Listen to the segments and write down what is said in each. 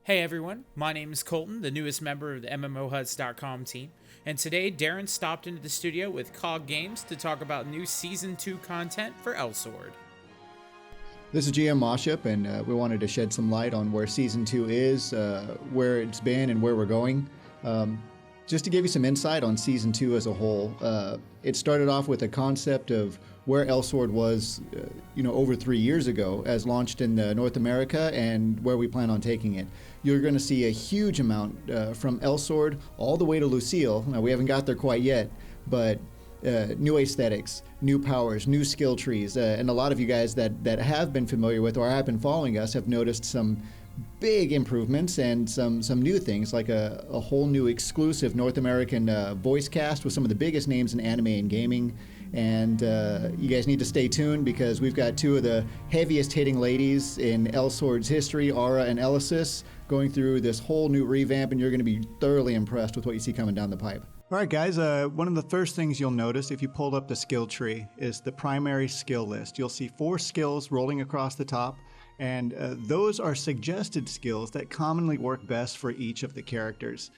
Hey everyone, my name is Colton, the newest member of the MMOHuts.com team, and today Darren stopped into the studio with KOG Games to talk about new Season 2 content for Elsword. This is GM Moshup, and we wanted to shed some light on where Season 2 is, where it's been, and where we're going. Just to give you some insight on Season 2 as a whole, it started off with a concept of where Elsword was, over 3 years ago, as launched in North America, and where we plan on taking it. You're going to see a huge amount from Elsword all the way to Lucille. Now, we haven't got there quite yet, but new aesthetics, new powers, new skill trees, and a lot of you guys that have been familiar with or have been following us have noticed some big improvements and some new things, like a whole new exclusive North American voice cast with some of the biggest names in anime and gaming. And you guys need to stay tuned, because we've got two of the heaviest hitting ladies in Elsword's history, Ara and Elesis, going through this whole new revamp, and you're going to be thoroughly impressed with what you see coming down the pipe. All right, guys, one of the first things you'll notice if you pulled up the skill tree is the primary skill list. You'll see 4 skills rolling across the top, and those are suggested skills that commonly work best for each of the characters.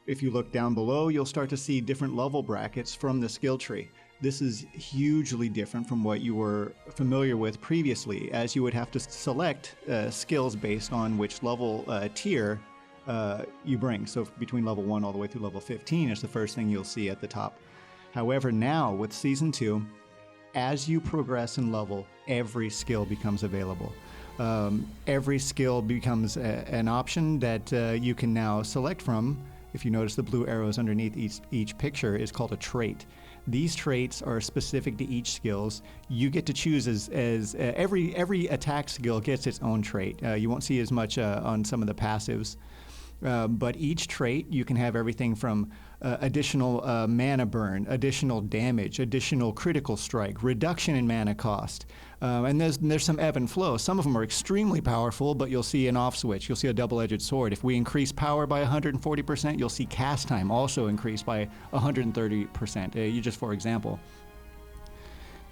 If you look down below, you'll start to see different level brackets from the skill tree. This is hugely different from what you were familiar with previously, as you would have to select skills based on which level tier you bring. So between level 1 all the way through level 15 is the first thing you'll see at the top. However, now with Season 2, as you progress in level, every skill becomes available. Every skill becomes an option that you can now select from. If you notice, the blue arrows underneath each picture is called a trait. These traits are specific to each skills. You get to choose as every attack skill gets its own trait. You won't see as much on some of the passives. But each trait, you can have everything from additional mana burn, additional damage, additional critical strike, reduction in mana cost. And there's some ebb and flow. Some of them are extremely powerful, but you'll see an off switch. You'll see a double-edged sword. If we increase power by 140%, you'll see cast time also increase by 130%, just for example.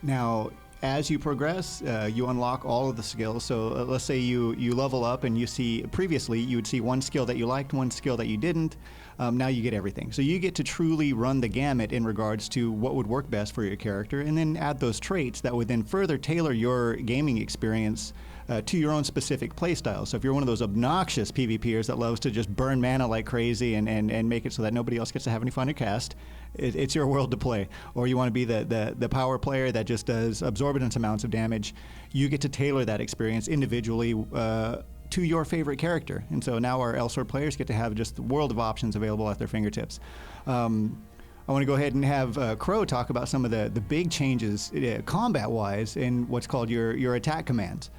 Now, as you progress, you unlock all of the skills. So let's say you level up and you see, previously you would see one skill that you liked, one skill that you didn't. Now you get everything. So you get to truly run the gamut in regards to what would work best for your character, and then add those traits that would then further tailor your gaming experience to your own specific playstyle. So if you're one of those obnoxious PvPers that loves to just burn mana like crazy and make it so that nobody else gets to have any fun to cast, it's your world to play. Or you want to be the power player that just does absorbent amounts of damage, you get to tailor that experience individually to your favorite character. And so now our Elsword players get to have just the world of options available at their fingertips. I want to go ahead and have Crow talk about some of the big changes combat-wise in what's called your attack commands.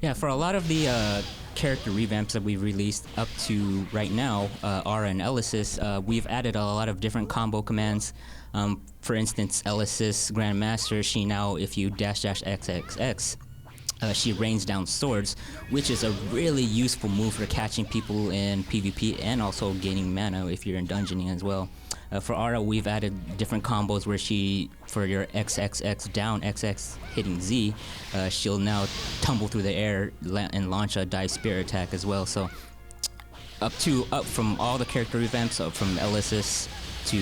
Yeah, for a lot of the character revamps that we've released up to right now, Ara and Elesis, we've added a lot of different combo commands. For instance, Elesis Grandmaster, she now, if you --XXX, she rains down swords, which is a really useful move for catching people in PvP and also gaining mana if you're in dungeoning as well. For Ara, we've added different combos where she, for your XXX down, XX hitting Z, she'll now tumble through the air and launch a dive spear attack as well. So up from all the character revamps, from Elesis to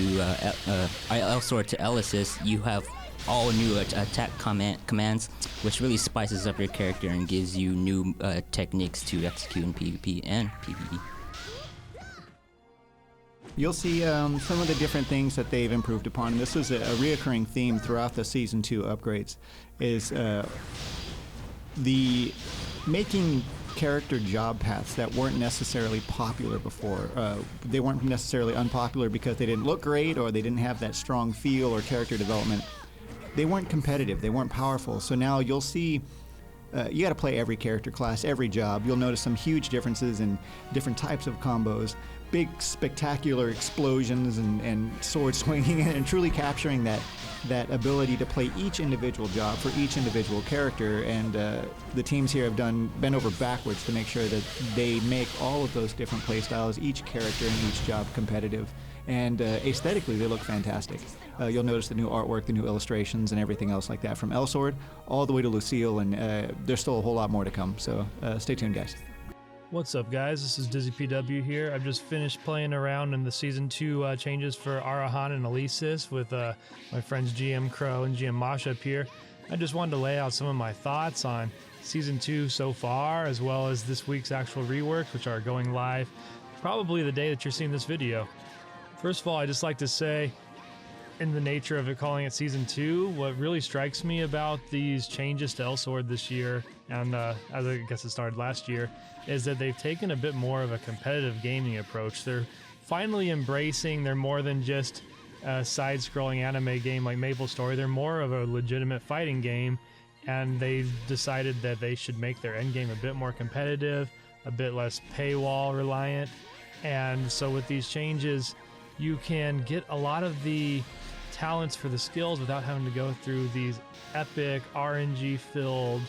Elsword to Elesis, you have all new attack commands, which really spices up your character and gives you new techniques to execute in PvP and PvE. You'll see some of the different things that they've improved upon, and this was a reoccurring theme throughout the Season 2 upgrades, is the making character job paths that weren't necessarily popular before. They weren't necessarily unpopular because they didn't look great or they didn't have that strong feel or character development. They weren't competitive, they weren't powerful. So now you'll see you got to play every character class, every job. You'll notice some huge differences in different types of combos, big spectacular explosions and sword swinging, and truly capturing that ability to play each individual job for each individual character. And the teams here have bent over backwards to make sure that they make all of those different play styles, each character and each job competitive. and aesthetically they look fantastic. You'll notice the new artwork, the new illustrations, and everything else like that from Elsword all the way to Lucille, and there's still a whole lot more to come, so stay tuned, guys. What's up, guys? This is DizzyPW here. I've just finished playing around in the Season 2 changes for Ara Haan and Elesis with my friends GM Crow and GM Moshup here. I just wanted to lay out some of my thoughts on Season 2 so far, as well as this week's actual reworks, which are going live probably the day that you're seeing this video. First of all, I'd just like to say, in the nature of it calling it Season 2, what really strikes me about these changes to Elsword this year, and as I guess it started last year, is that they've taken a bit more of a competitive gaming approach. They're finally embracing they're more than just a side-scrolling anime game like MapleStory. They're more of a legitimate fighting game, and they've decided that they should make their endgame a bit more competitive, a bit less paywall reliant. And so with these changes, you can get a lot of the talents for the skills without having to go through these epic RNG-filled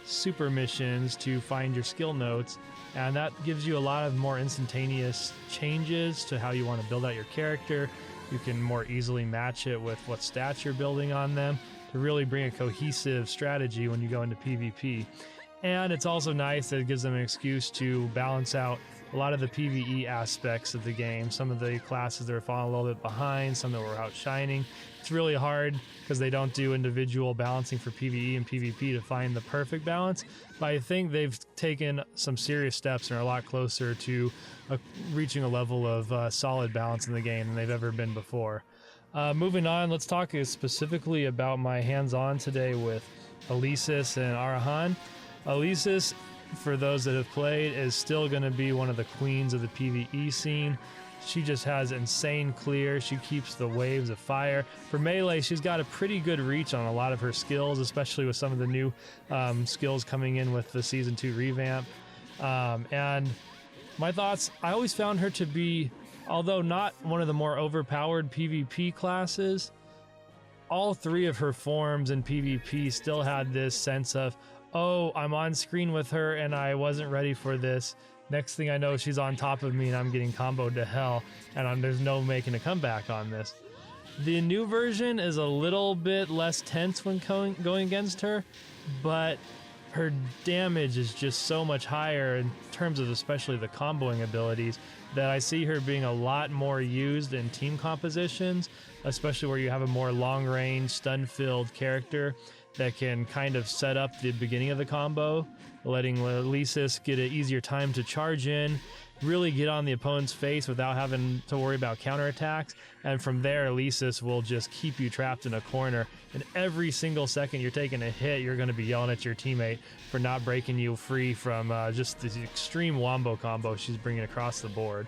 super missions to find your skill notes, and that gives you a lot of more instantaneous changes to how you want to build out your character. You can more easily match it with what stats you're building on them to really bring a cohesive strategy when you go into PvP. And it's also nice that it gives them an excuse to balance out a lot of the PvE aspects of the game. Some of the classes that are falling a little bit behind, some that were outshining. It's really hard because they don't do individual balancing for PvE and PvP to find the perfect balance. But I think they've taken some serious steps and are a lot closer to reaching a level of solid balance in the game than they've ever been before. Moving on, let's talk specifically about my hands-on today with Elesis and Ara Haan. Elesis, for those that have played, is still going to be one of the queens of the PvE scene. She just has insane clear. She keeps the waves of fire. For melee, she's got a pretty good reach on a lot of her skills, especially with some of the new skills coming in with the Season 2 revamp. And my thoughts, I always found her to be, although not one of the more overpowered PvP classes, all three of her forms in PvP still had this sense of, oh, I'm on screen with her and I wasn't ready for this. Next thing I know, she's on top of me and I'm getting comboed to hell, and there's no making a comeback on this. The new version is a little bit less tense when going against her, but her damage is just so much higher in terms of especially the comboing abilities that I see her being a lot more used in team compositions, especially where you have a more long-range, stun-filled character that can kind of set up the beginning of the combo, letting Elesis get an easier time to charge in, really get on the opponent's face without having to worry about counterattacks. And from there, Elesis will just keep you trapped in a corner. And every single second you're taking a hit, you're going to be yelling at your teammate for not breaking you free from just the extreme wombo combo she's bringing across the board.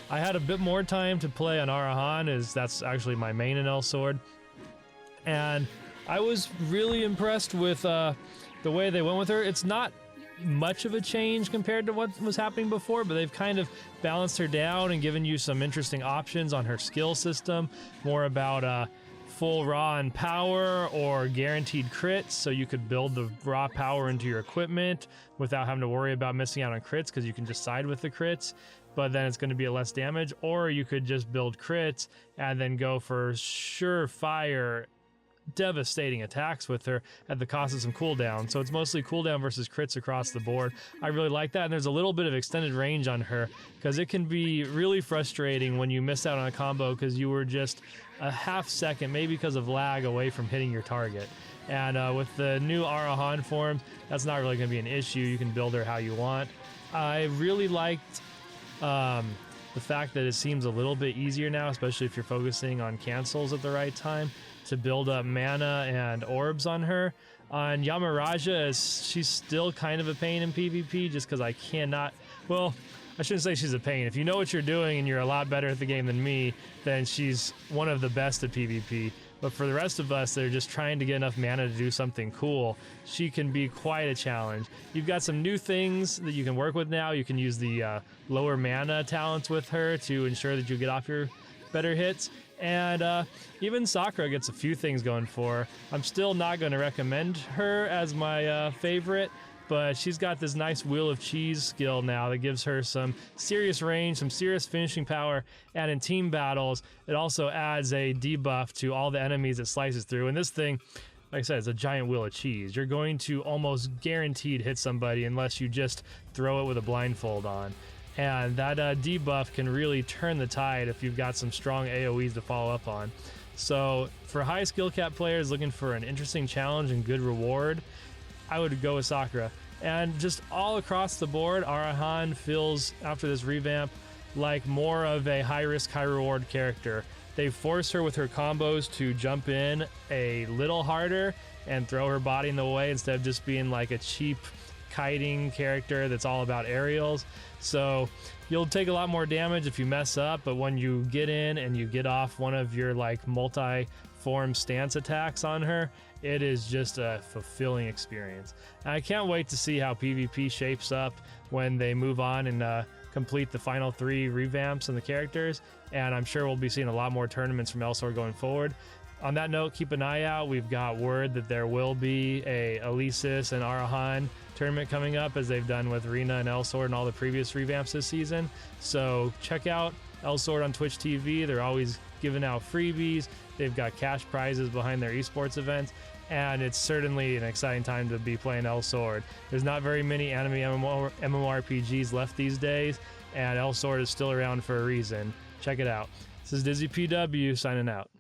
I had a bit more time to play on Ara Haan, as that's actually my main in Elsword. And I was really impressed with the way they went with her. It's not much of a change compared to what was happening before, but they've kind of balanced her down and given you some interesting options on her skill system, more about full raw and power or guaranteed crits, so you could build the raw power into your equipment without having to worry about missing out on crits because you can just side with the crits, but then it's going to be a less damage. Or you could just build crits and then go for surefire devastating attacks with her at the cost of some cooldown. So it's mostly cooldown versus crits across the board. I really like that, and there's a little bit of extended range on her because it can be really frustrating when you miss out on a combo because you were just a half second, maybe because of lag, away from hitting your target. And with the new Ara Haan forms, that's not really going to be an issue. You can build her how you want. I really liked the fact that it seems a little bit easier now, especially if you're focusing on cancels at the right time, to build up mana and orbs on her. On Yamaraja, she's still kind of a pain in PvP just because I cannot, well, I shouldn't say she's a pain. If you know what you're doing and you're a lot better at the game than me, then she's one of the best at PvP. But for the rest of us that are just trying to get enough mana to do something cool, she can be quite a challenge. You've got some new things that you can work with now. You can use the lower mana talents with her to ensure that you get off your better hits. And even Sakura gets a few things going for her. I'm still not going to recommend her as my favorite, but she's got this nice Wheel of Cheese skill now that gives her some serious range, some serious finishing power, and in team battles, it also adds a debuff to all the enemies it slices through. And this thing, like I said, it's a giant wheel of cheese. You're going to almost guaranteed hit somebody unless you just throw it with a blindfold on. And that debuff can really turn the tide if you've got some strong AoEs to follow up on. So for high skill cap players looking for an interesting challenge and good reward, I would go with Sakura. And just all across the board, Ara Haan feels, after this revamp, like more of a high risk, high reward character. They force her with her combos to jump in a little harder and throw her body in the way instead of just being like a cheap kiting character that's all about aerials. So you'll take a lot more damage if you mess up, but when you get in and you get off one of your like multi-form stance attacks on her, it is just a fulfilling experience. And I can't wait to see how PvP shapes up when they move on and complete the final 3 revamps and the characters, and I'm sure we'll be seeing a lot more tournaments from Elsword going forward. On that note, keep an eye out. We've got word that there will be a Elesis and Ara Haan tournament coming up, as they've done with Rena and Elsword and all the previous revamps this season. So check out Elsword on Twitch TV. They're always giving out freebies. They've got cash prizes behind their esports events, and it's certainly an exciting time to be playing Elsword. There's not very many anime MMORPGs left these days, and Elsword is still around for a reason. Check it out. This is DizzyPW signing out.